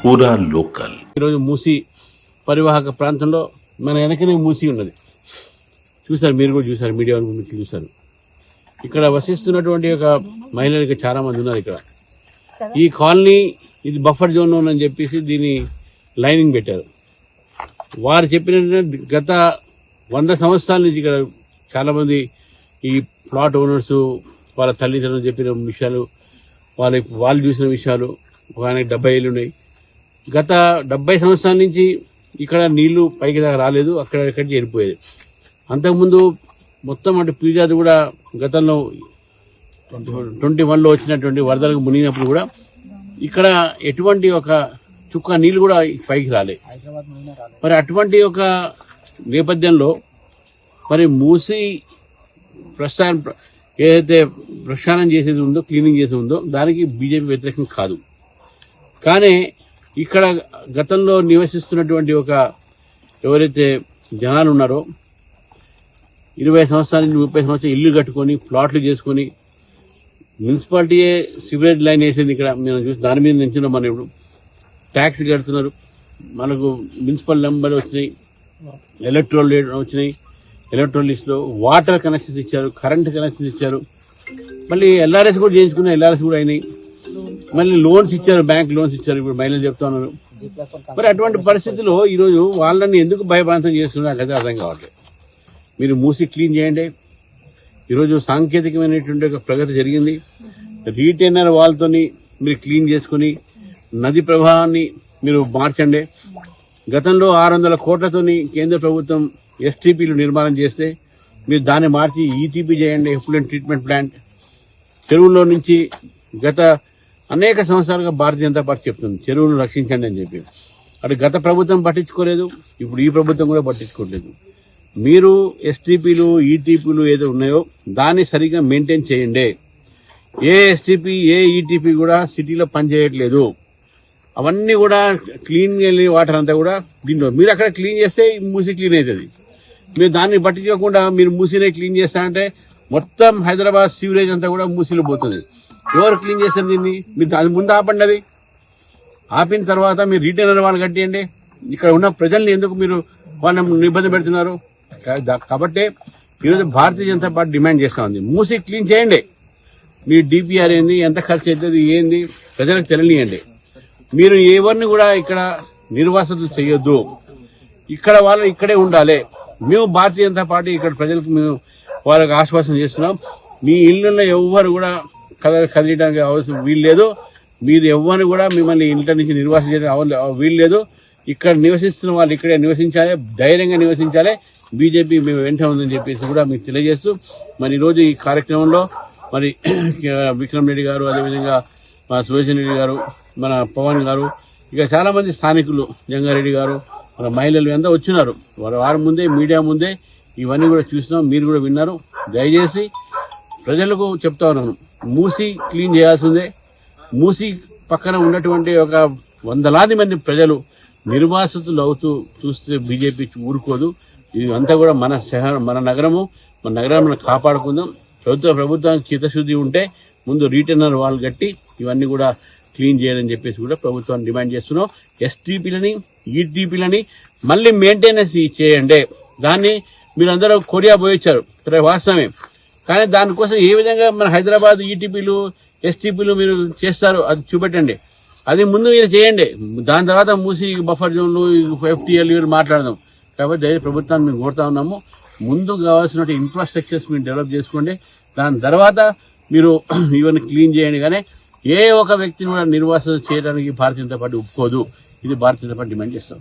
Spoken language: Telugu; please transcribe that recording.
పూరా లోకల్. ఈరోజు మూసి పరివాహక ప్రాంతంలో మన వెనకనే మూసి ఉన్నది. చూసారు, మీరు కూడా చూసారు, మీడియా చూసారు. ఇక్కడ వసిస్తున్నటువంటి ఒక మహిళలు చాలా మంది ఉన్నారు. ఇక్కడ ఈ కాలనీ ఇది బఫర్ జోన్ అని చెప్పేసి దీన్ని లైనింగ్ పెట్టారు. వారు చెప్పిన గత 100 సంవత్సరాల నుంచి ఇక్కడ చాలా మంది ఈ ప్లాట్ ఓనర్స్ వాళ్ళ తల్లిదండ్రులు చెప్పిన విషయాలు, వాళ్ళు చూసిన విషయాలు. ఒక ఆయనకి 70 ఏళ్ళు ఉన్నాయి. గత 70 సంవత్సరాల నుంచి ఇక్కడ నీళ్లు పైకి దాకా రాలేదు, అక్కడికి చేరిపోయేది. అంతకుముందు మొత్తం అంటే పీజాది కూడా గతంలో 21లో వచ్చినటువంటి వరదలకు మునిగినప్పుడు కూడా ఇక్కడ ఎటువంటి ఒక చుక్క నీళ్లు కూడా పైకి రాలేదు. మరి అటువంటి ఒక నేపథ్యంలో మరి మూసి ఏదైతే ప్రక్షాళన చేసేది ఉందో, క్లీనింగ్ చేసేది ఉందో దానికి బీజేపీ వ్యతిరేకం కాదు. కానీ ఇక్కడ గతంలో నివసిస్తున్నటువంటి ఒక ఎవరైతే జనాలు ఉన్నారో 20 సంవత్సరాల నుంచి 30 సంవత్సరాలు ఇల్లు కట్టుకొని ప్లాట్లు చేసుకొని మున్సిపాలిటీయే సివరేజ్ లైన్ వేసేది. ఇక్కడ మేము చూసి దాని మీద నించున్నాం. మనం ఇప్పుడు ట్యాక్స్ కడుతున్నారు, మనకు మున్సిపల్ నెంబర్ వచ్చినాయి, ఎలక్ట్రల్ వచ్చినాయి, ఎలక్ట్రల్ లిస్ట్లో వాటర్ కనెక్షన్స్ ఇచ్చారు, కరెంట్ కనెక్షన్స్ ఇచ్చారు, మళ్ళీ ఎల్ఆర్ఎస్ కూడా చేయించుకున్న ఎల్ఆర్ఎస్ కూడా అయినాయి, మళ్ళీ లోన్స్ ఇచ్చారు, బ్యాంక్ లోన్స్ ఇచ్చారు. ఇప్పుడు మహిళలు చెప్తా ఉన్నారు. మరి అటువంటి పరిస్థితుల్లో ఈరోజు వాళ్ళని ఎందుకు భయభ్రాంతం చేస్తున్నారు నాకైతే అర్థం కావట్లేదు. మీరు మూసి క్లీన్ చేయండి. ఈరోజు సాంకేతికమైనటువంటి ఒక ప్రగతి జరిగింది. రీటైనర్ వాల్తోని మీరు క్లీన్ చేసుకుని నది ప్రవాహాన్ని మీరు మార్చండి. గతంలో 600 కోట్లతోని కేంద్ర ప్రభుత్వం ఎస్టీపీలు నిర్మాణం చేస్తే మీరు దాన్ని మార్చి ఈటీపీ చేయండి, ఎఫ్లూయెంట్ ట్రీట్మెంట్ ప్లాంట్. చెరువుల్లో నుంచి గత అనేక సంవత్సరాలుగా భారతీయ జనతా పార్టీ చెప్తుంది చెరువులను రక్షించండి అని చెప్పి. అటు గత ప్రభుత్వం పట్టించుకోలేదు, ఇప్పుడు ఈ ప్రభుత్వం కూడా పట్టించుకోలేదు. మీరు ఎస్టీపీలు ఈటీపీలు ఏదో ఉన్నాయో దాన్ని సరిగ్గా మెయింటైన్ చేయండి. ఏ ఎస్టీపీ ఏ ఈటీపీ కూడా సిటీలో పనిచేయట్లేదు. అవన్నీ కూడా క్లీన్ వాటర్ అంతా కూడా దీంట్లో మీరు అక్కడ క్లీన్ చేస్తే మూసి క్లీన్ అవుతుంది. మీరు దాన్ని పట్టించుకోకుండా మీరు మూసినే క్లీన్ చేస్తా అంటే మొత్తం హైదరాబాద్ సీవరేజ్ అంతా కూడా మూసిలో పోతుంది. ఎవరు క్లీన్ చేస్తారు దీన్ని? మీరు అది ముందు ఆపండి. అది ఆపిన తర్వాత మీరు రీటైనర్ వాళ్ళు కట్టేయండి. ఇక్కడ ఉన్న ప్రజల్ని ఎందుకు మీరు వాళ్ళని ఇబ్బంది పెడుతున్నారు? కాబట్టి ఈరోజు భారతీయ జనతా పార్టీ డిమాండ్ చేస్తా ఉంది, మూసి క్లీన్ చేయండి. మీ డిపిఆర్ ఏంది, ఎంత ఖర్చు అవుతుంది, ఏంది ప్రజలకు తెలియనియండి. మీరు ఎవరిని కూడా ఇక్కడ నిర్వాసితులు చేయొద్దు. ఇక్కడ వాళ్ళు ఇక్కడే ఉండాలి. మేము భారతీయ జనతా పార్టీ ఇక్కడ ప్రజలకు మేము వాళ్ళకి ఆశ్వాసం చేస్తున్నాం. మీ ఇళ్లలో ఎవ్వరు కూడా కదిలియడానికి అవసరం వీల్లేదు. మీరు ఎవ్వరు కూడా మిమ్మల్ని ఇంటి నుంచి నిర్వాసం చేయడానికి వీల్లేదు. ఇక్కడ నివసిస్తున్న వాళ్ళు ఇక్కడే నివసించాలి, ధైర్యంగా నివసించాలి. బీజేపీ మేము వెంట ఉందని చెప్పేసి కూడా మీకు తెలియజేస్తూ మరి ఈరోజు ఈ కార్యక్రమంలో మరి విక్రమ్ రెడ్డి గారు, అదేవిధంగా మన సుభేషన్ రెడ్డి గారు, మన పవన్ గారు, ఇక చాలా మంది స్థానికులు, జంగారెడ్డి గారు, మన మహిళలు అంతా వచ్చినారు. వారి ముందే మీడియా ముందే ఇవన్నీ కూడా చూసినాం, మీరు కూడా విన్నారు. దయచేసి ప్రజలకు చెప్తా ఉన్నాను, మూసి క్లీన్ చేయాల్సిందే. మూసి పక్కన ఉన్నటువంటి ఒక 100లాది మంది ప్రజలు నిర్వాసితులు అవుతూ చూస్తే బీజేపీ ఊరుకోదు. ఇదంతా కూడా మన నగరము, మన నగరాన్ని మనం కాపాడుకుందాం. ప్రభుత్వానికి చిత్తశుద్ధి ఉంటే ముందు రీటైనర్ వాల్ కట్టి ఇవన్నీ కూడా క్లీన్ చేయాలని చెప్పేసి కూడా ప్రభుత్వాన్ని డిమాండ్ చేస్తున్నాం. ఎస్టీపీలని ఈటీపీలని మళ్ళీ మెయింటెనెన్స్ చేయండి. దాన్ని మీరు అందరూ కొరియా పోయొచ్చారు, వాస్తవమే. కానీ దానికోసం ఏ విధంగా మన హైదరాబాద్ ఈటీపీలు ఎస్టీపీలు మీరు చేస్తారు అది చూపెట్టండి. అది ముందు మీరు చేయండి. దాని తర్వాత మూసి బఫర్ జోన్లు FTL మాట్లాడదాం. కాబట్టి ప్రభుత్వాన్ని మేము కోరుతా ఉన్నాము, ముందు కావాల్సిన ఇన్ఫ్రాస్ట్రక్చర్స్ మీరు డెవలప్ చేసుకోండి. దాని తర్వాత మీరు ఇవన్నీ క్లీన్ చేయండి. కానీ ఏ ఒక వ్యక్తిని కూడా నిర్వాసన చేయడానికి భారతీయ జనతా పార్టీ ఒప్పుకోదు. ఇది భారతీయ జనతా పార్టీ డిమాండ్ చేస్తాం.